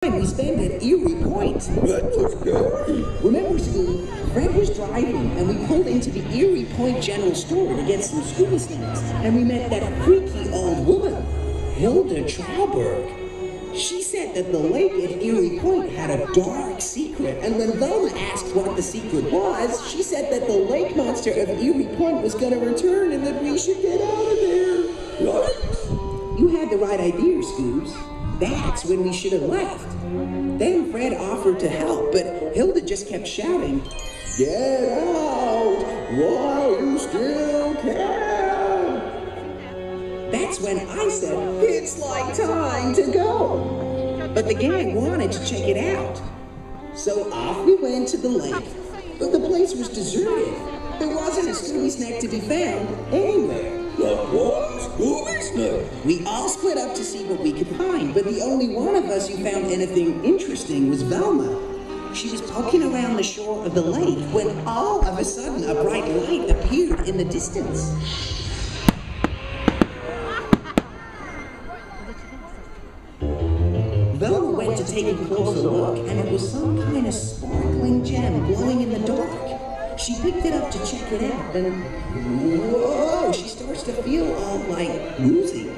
We spent at Erie Point. That was good. Remember, Scoob, Fred was driving and we pulled into the Erie Point General Store to get some Scooby snacks. And we met that freaky old woman, Hilda Trauberg. She said that the lake at Erie Point had a dark secret. And when Velma asked what the secret was, she said that the lake monster of Erie Point was going to return and that we should get out of there. Right? You had the right idea, Scoobs. That's when we should have left. Then Fred offered to help, but Hilda just kept shouting, "Get out while you still can!" That's when I said, "It's like time to go." But the gang wanted to check it out. So off we went to the lake, but the place was deserted. There wasn't a Scooby snack to be found anywhere. Scooby snack. We all split up to see what we could find, but the only one of us who found anything interesting was Velma. She was poking around the shore of the lake when all of a sudden a bright light appeared in the distance. Velma went to take a closer look, and it was some kind of sparkling gem glowing in the dark. She picked it up to check it out, and whoa, she starts to feel all like woozy.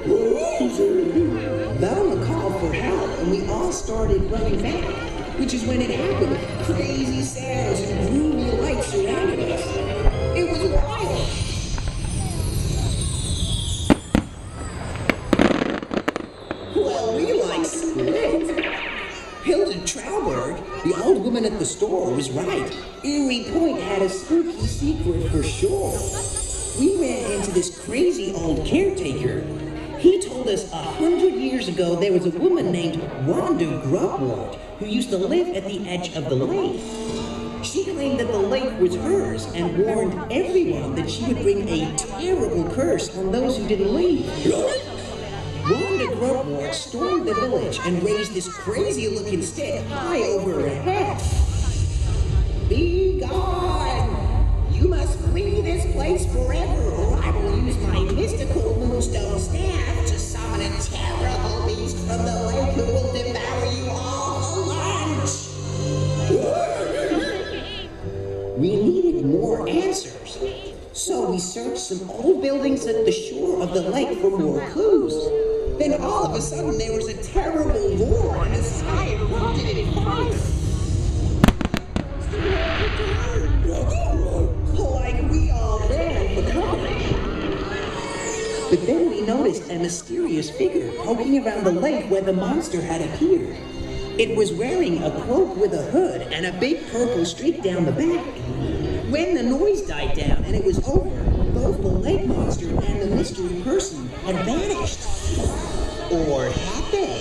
Velma called for help, and we all started running back, which is when it happened. Crazy sounds and gloomy lights surrounded us. It was wild. Well, we like split. Hilda Trauberg, the old woman at the store, was right. Erie Point had a spooky secret for sure. We ran into this crazy old caretaker. He told us 100 years ago there was a woman named Wanda Grubwort who used to live at the edge of the lake. She claimed that the lake was hers and warned everyone that she would bring a terrible curse on those who didn't leave. Wanda Grubwort stormed the village and raised this crazy-looking stick high over her head. "Be gone! You must flee this place forever, or I will use my mystical moonstone staff to summon a terrible beast from the lake who will devour you all for lunch." We needed more answers, so we searched some old buildings at the shore of the lake for more clues. Then all of a sudden there was a terrible roar and the sky erupted in fire. Like we all ran for cover. But then we noticed a mysterious figure poking around the lake where the monster had appeared. It was wearing a cloak with a hood and a big purple streak down the back. When the noise died down and it was over, both the lake monster and the mystery person had vanished. Or had they?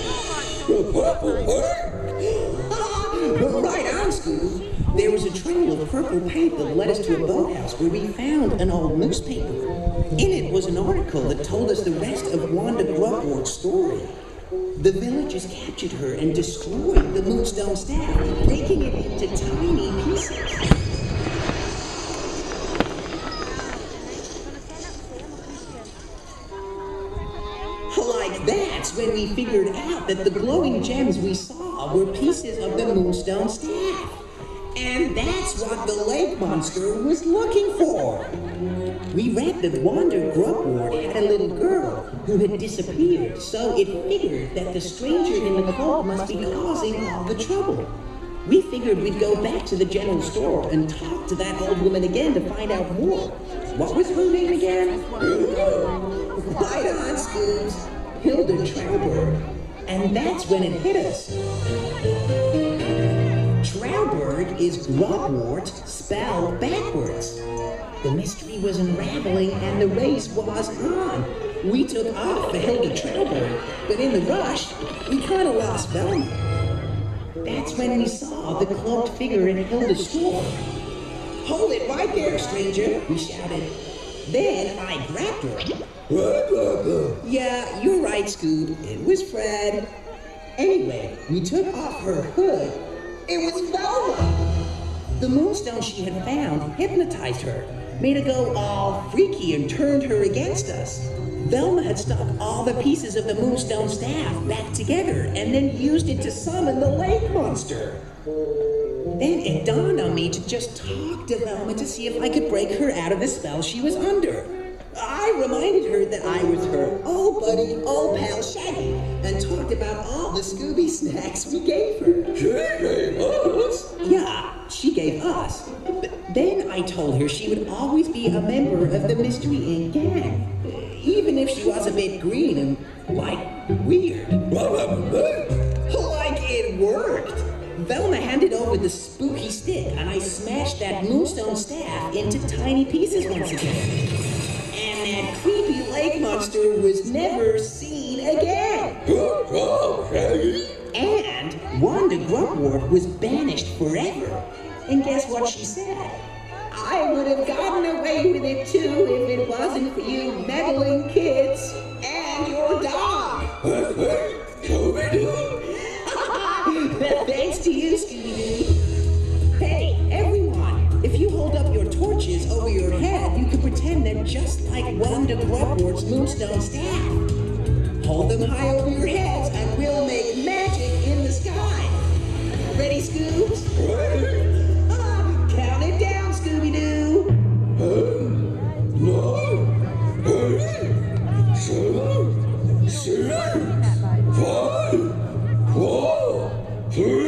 Right on, Scoob. There was a trail of purple paint that led us to a boathouse where we found an old newspaper. In it was an article that told us the rest of Wanda Grubwort's story. The villagers captured her and destroyed the moonstone staff, breaking it into tiny pieces. That's when we figured out that the glowing gems we saw were pieces of the moonstone staff. And that's what the lake monster was looking for. We read that Wanda Grubwort had a little girl who had disappeared, so it figured that the stranger in the cloak must be causing all the trouble. We figured we'd go back to the general store and talk to that old woman again to find out more. What was her name again? Right on, Scoobs. Hilda Trauberg. And that's when it hit us. Trauberg is Grubwort spelled backwards. The mystery was unraveling and the race was on. We took off for Hilda Trauberg, but in the rush, we kind of lost Velma. That's when we saw the cloaked figure in Hilda's store. "Hold it right there, stranger," we shouted. Then I grabbed her. Yeah, you're right, Scoob. It was Fred. Anyway, we took off her hood. It was Velma. The moonstone she had found hypnotized her, made her go all freaky and turned her against us. Velma had stuck all the pieces of the Moonstone staff back together and then used it to summon the lake monster. Then it dawned on me to just talk to Velma to see if I could break her out of the spell she was under. I reminded her that I was her old buddy, old pal Shaggy, and talked about all the Scooby snacks we gave her. She gave us? Yeah, she gave us. Then I told her she would always be a member of the Mystery Inc. gang, even if she was a bit green and, like, weird. What happened then? Like it worked. Velma handed over the spooky stick, and I smashed that Moonstone staff into tiny pieces once again. And that creepy lake monster was never seen again. Good job, Shaggy. And Wanda Grubwort was banished forever. And guess what she said? I would have gotten away with it too if it wasn't for you meddling kids and your dog. Scooby Doo. Thanks to you, Scooby Doo. Hey, everyone, if you hold up your torches over your head, you can pretend they're just like Wanda Grubwort's Moonstone staff. Hold them high over your heads and we'll make magic in the sky. Ready, Scoobs? Ready? Count it down, Scooby Doo. 10, 9, 8, 7, 6, 5, 4, 3,